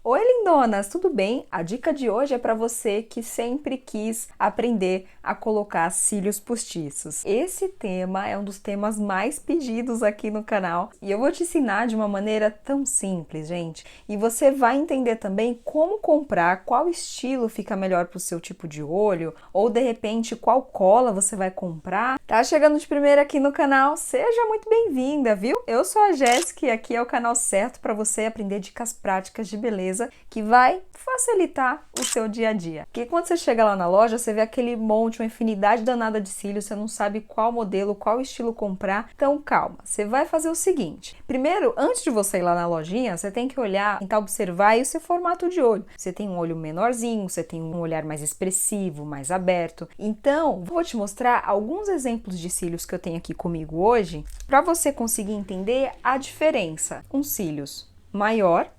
Oi, lindonas, tudo bem? A dica de hoje é para você que sempre quis aprender a colocar cílios postiços. Esse tema é um dos temas mais pedidos aqui no canal e eu vou te ensinar de uma maneira tão simples, gente. E você vai entender também como comprar, qual estilo fica melhor para o seu tipo de olho ou de repente qual cola você vai comprar. Tá chegando de primeira aqui no canal? Seja muito bem-vinda, viu? Eu sou a Jéssica e aqui é o canal certo para você aprender dicas práticas de beleza que vai facilitar o seu dia a dia. Porque quando você chega lá na loja, você vê aquele monte, uma infinidade danada de cílios, você não sabe qual modelo, qual estilo comprar. Então calma, você vai fazer o seguinte. Primeiro, antes de você ir lá na lojinha, você tem que olhar, tentar observar aí o seu formato de olho. Você tem um olho menorzinho, você tem um olhar mais expressivo, mais aberto. Então, vou te mostrar alguns exemplos de cílios que eu tenho aqui comigo hoje, para você conseguir entender a diferença. Um cílios maior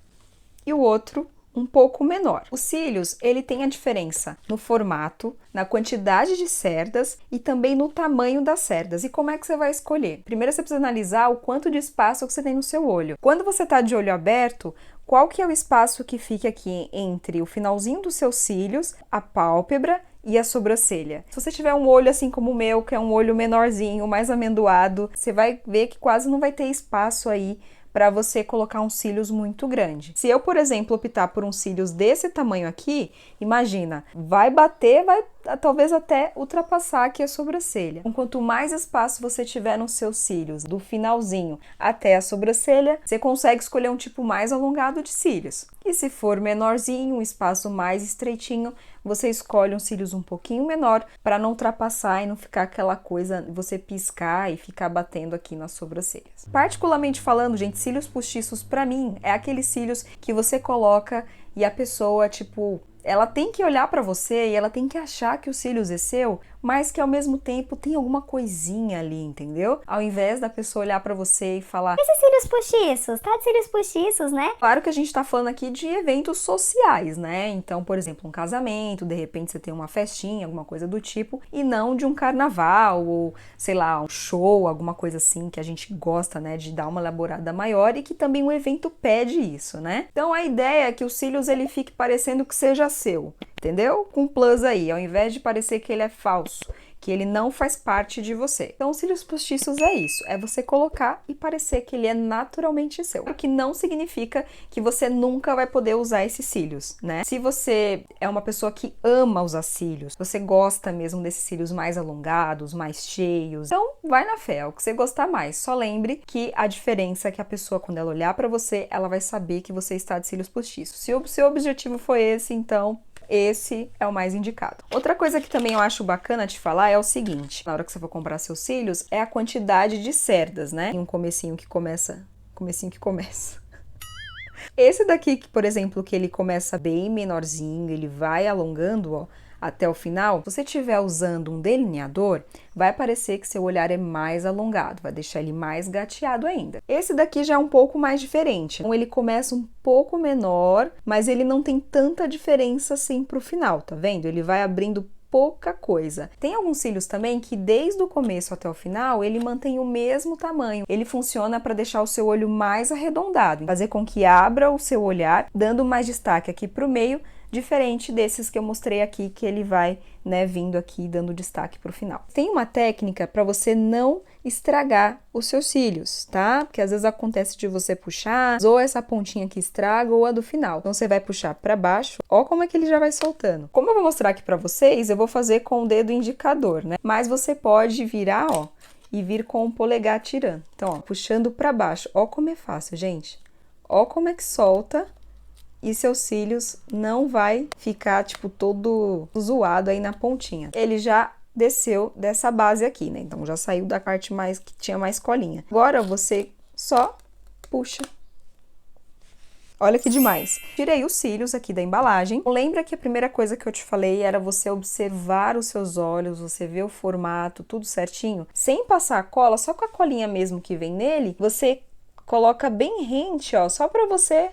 e o outro um pouco menor. Os cílios, ele tem a diferença no formato, na quantidade de cerdas e também no tamanho das cerdas. E como é que você vai escolher? Primeiro você precisa analisar o quanto de espaço que você tem no seu olho. Quando você está de olho aberto, qual que é o espaço que fica aqui entre o finalzinho dos seus cílios, a pálpebra e a sobrancelha? Se você tiver um olho assim como o meu, que é um olho menorzinho, mais amendoado, você vai ver que quase não vai ter espaço aí para você colocar uns cílios muito grande. Se eu, por exemplo, optar por uns cílios desse tamanho aqui, imagina, vai bater, vai talvez até ultrapassar aqui a sobrancelha. Então, quanto mais espaço você tiver nos seus cílios, do finalzinho até a sobrancelha, você consegue escolher um tipo mais alongado de cílios. E se for menorzinho, um espaço mais estreitinho, você escolhe uns cílios um pouquinho menor para não ultrapassar e não ficar aquela coisa, você piscar e ficar batendo aqui nas sobrancelhas. Particularmente falando, gente, cílios postiços para mim é aqueles cílios que você coloca e a pessoa, tipo, ela tem que olhar para você e ela tem que achar que o cílios é seu, mas que ao mesmo tempo tem alguma coisinha ali, entendeu? Ao invés da pessoa olhar para você e falar: esses cílios postiços, tá de cílios postiços, né? Claro que a gente tá falando aqui de eventos sociais, né? Então, por exemplo, um casamento, de repente você tem uma festinha, alguma coisa do tipo, e não de um carnaval ou, sei lá, um show, alguma coisa assim que a gente gosta, né, de dar uma elaborada maior e que também o evento pede isso, né? Então, a ideia é que os cílios ele fique parecendo que seja seu, entendeu? Com um plus aí, ao invés de parecer que ele é falso, que ele não faz parte de você. Então, os cílios postiços é isso, é você colocar e parecer que ele é naturalmente seu. O que não significa que você nunca vai poder usar esses cílios, né? Se você é uma pessoa que ama usar cílios, você gosta mesmo desses cílios mais alongados, mais cheios, então vai na fé, é o que você gostar mais. Só lembre que a diferença é que a pessoa, quando ela olhar para você, ela vai saber que você está de cílios postiços. Se o seu objetivo foi esse, então esse é o mais indicado. Outra coisa que também eu acho bacana te falar é o seguinte: na hora que você for comprar seus cílios, é a quantidade de cerdas, né? Tem um comecinho que começa. Esse daqui, por exemplo, que ele começa bem menorzinho, ele vai alongando, ó, até o final. Se você estiver usando um delineador, vai parecer que seu olhar é mais alongado, vai deixar ele mais gateado ainda. Esse daqui já é um pouco mais diferente. Então, ele começa um pouco menor, mas ele não tem tanta diferença assim pro final, tá vendo? Ele vai abrindo pouca coisa. Tem alguns cílios também que desde o começo até o final ele mantém o mesmo tamanho. Ele funciona para deixar o seu olho mais arredondado, fazer com que abra o seu olhar, dando mais destaque aqui para o meio, diferente desses que eu mostrei aqui, que ele vai, né, vindo aqui dando destaque para o final. Tem uma técnica para você não estragar os seus cílios, tá? Porque às vezes acontece de você puxar, ou essa pontinha que estraga, ou a do final. Então você vai puxar para baixo, ó como é que ele já vai soltando. Como eu vou mostrar aqui para vocês, eu vou fazer com o dedo indicador, né? Mas você pode virar, ó, e vir com o polegar tirando. Então, ó, puxando para baixo. Ó como é fácil, gente. Ó como é que solta. E seus cílios não vai ficar, tipo, todo zoado aí na pontinha. Ele já desceu dessa base aqui, né? Então, já saiu da parte mais que tinha mais colinha. Agora, você só puxa. Olha que demais. Tirei os cílios aqui da embalagem. Lembra que a primeira coisa que eu te falei era você observar os seus olhos, você ver o formato, tudo certinho? Sem passar a cola, só com a colinha mesmo que vem nele, você coloca bem rente, ó, só pra você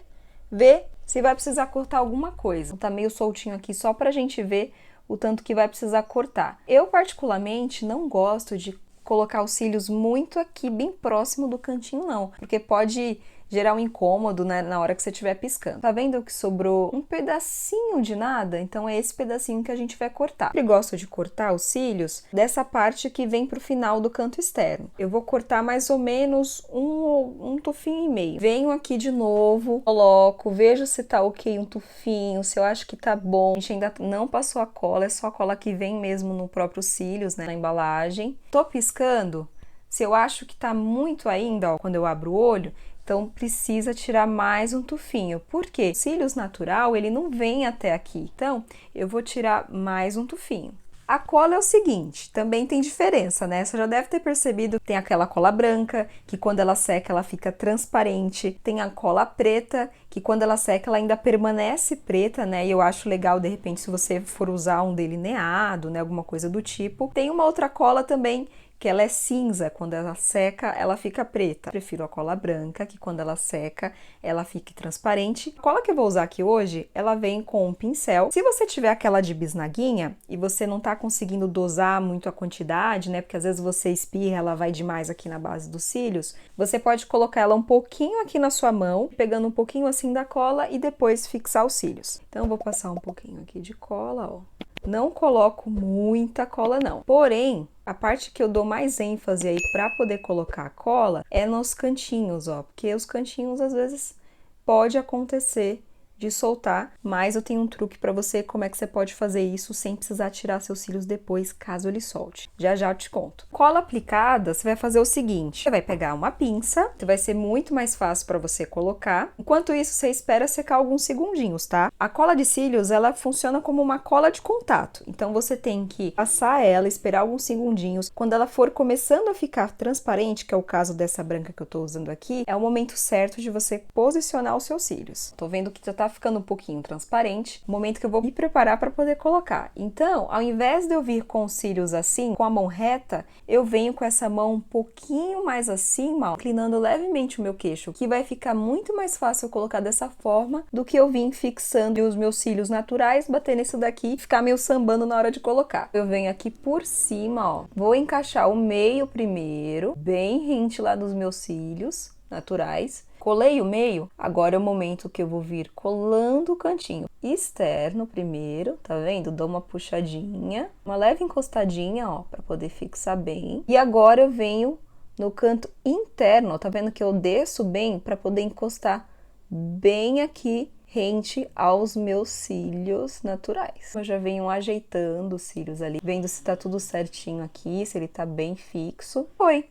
ver se vai precisar cortar alguma coisa. Tá meio soltinho aqui só pra gente ver o tanto que vai precisar cortar. Eu, particularmente, não gosto de colocar os cílios muito aqui, bem próximo do cantinho, não. Porque pode gerar um incômodo, né, na hora que você estiver piscando. Tá vendo que sobrou um pedacinho de nada? Então é esse pedacinho que a gente vai cortar. Eu gosto de cortar os cílios dessa parte que vem pro final do canto externo. Eu vou cortar mais ou menos um tufinho e meio. Venho aqui de novo, coloco, vejo se tá ok um tufinho, se eu acho que tá bom. A gente ainda não passou a cola, é só a cola que vem mesmo no próprio cílios, né, na embalagem. Tô piscando, se eu acho que tá muito ainda, ó, quando eu abro o olho, então precisa tirar mais um tufinho. Por quê? O cílios natural, ele não vem até aqui. Então, eu vou tirar mais um tufinho. A cola é o seguinte, também tem diferença, né? Você já deve ter percebido que tem aquela cola branca, que quando ela seca ela fica transparente. Tem a cola preta, que quando ela seca ela ainda permanece preta, né? E eu acho legal, de repente, se você for usar um delineado, né? Alguma coisa do tipo. Tem uma outra cola também, que ela é cinza, quando ela seca, ela fica preta. Eu prefiro a cola branca, que quando ela seca, ela fica transparente. A cola que eu vou usar aqui hoje, ela vem com um pincel. Se você tiver aquela de bisnaguinha e você não tá conseguindo dosar muito a quantidade, né, porque às vezes você espirra, ela vai demais aqui na base dos cílios, você pode colocar ela um pouquinho aqui na sua mão, pegando um pouquinho assim da cola e depois fixar os cílios. Então, eu vou passar um pouquinho aqui de cola, ó. Não coloco muita cola não, porém, a parte que eu dou mais ênfase aí para poder colocar a cola é nos cantinhos, ó, porque os cantinhos às vezes pode acontecer de soltar, mas eu tenho um truque para você como é que você pode fazer isso sem precisar tirar seus cílios depois, caso ele solte. Já já eu te conto. Cola aplicada, você vai fazer o seguinte, você vai pegar uma pinça, que vai ser muito mais fácil para você colocar. Enquanto isso, você espera secar alguns segundinhos, tá? A cola de cílios, ela funciona como uma cola de contato, então você tem que passar ela, esperar alguns segundinhos. Quando ela for começando a ficar transparente, que é o caso dessa branca que eu tô usando aqui, é o momento certo de você posicionar os seus cílios. Tô vendo que já tá ficando um pouquinho transparente, o momento que eu vou me preparar para poder colocar. Então, ao invés de eu vir com os cílios assim, com a mão reta, eu venho com essa mão um pouquinho mais acima, ó, inclinando levemente o meu queixo, que vai ficar muito mais fácil eu colocar dessa forma do que eu vim fixando os meus cílios naturais, bater nesse daqui e ficar meio sambando na hora de colocar. Eu venho aqui por cima, ó, vou encaixar o meio primeiro, bem rente lá dos meus cílios naturais. Colei o meio, agora é o momento que eu vou vir colando o cantinho externo primeiro, tá vendo? Dou uma puxadinha, uma leve encostadinha, ó, pra poder fixar bem. E agora eu venho no canto interno, ó, tá vendo que eu desço bem pra poder encostar bem aqui, rente aos meus cílios naturais. Eu já venho ajeitando os cílios ali, vendo se tá tudo certinho aqui, se ele tá bem fixo. Foi!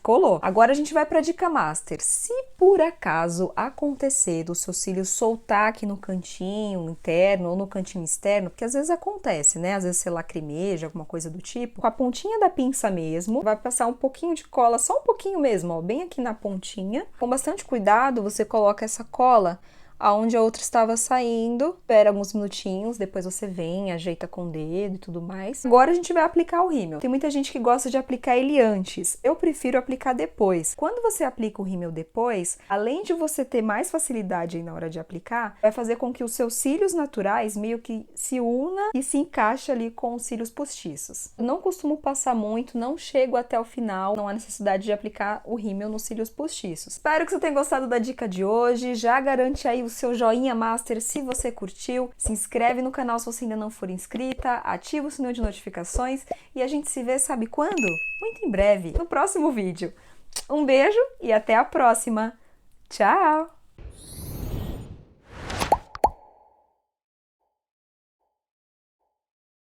Colou. Agora a gente vai para a dica master. Se por acaso acontecer dos seus cílios soltar aqui no cantinho interno ou no cantinho externo, porque às vezes acontece, né? Às vezes você lacrimeja, alguma coisa do tipo, com a pontinha da pinça mesmo, vai passar um pouquinho de cola, só um pouquinho mesmo, ó, bem aqui na pontinha. Com bastante cuidado, você coloca essa cola aonde a outra estava saindo, espera alguns minutinhos, depois você vem, ajeita com o dedo e tudo mais. Agora a gente vai aplicar o rímel. Tem muita gente que gosta de aplicar ele antes, eu prefiro aplicar depois. Quando você aplica o rímel depois, além de você ter mais facilidade aí na hora de aplicar, vai fazer com que os seus cílios naturais meio que se una e se encaixe ali com os cílios postiços. Eu não costumo passar muito, não chego até o final, não há necessidade de aplicar o rímel nos cílios postiços. Espero que você tenha gostado da dica de hoje, já garante aí o seu joinha master se você curtiu, se inscreve no canal se você ainda não for inscrita, ativa o sininho de notificações e a gente se vê, sabe quando? Muito em breve, no próximo vídeo. Um beijo e até a próxima! Tchau!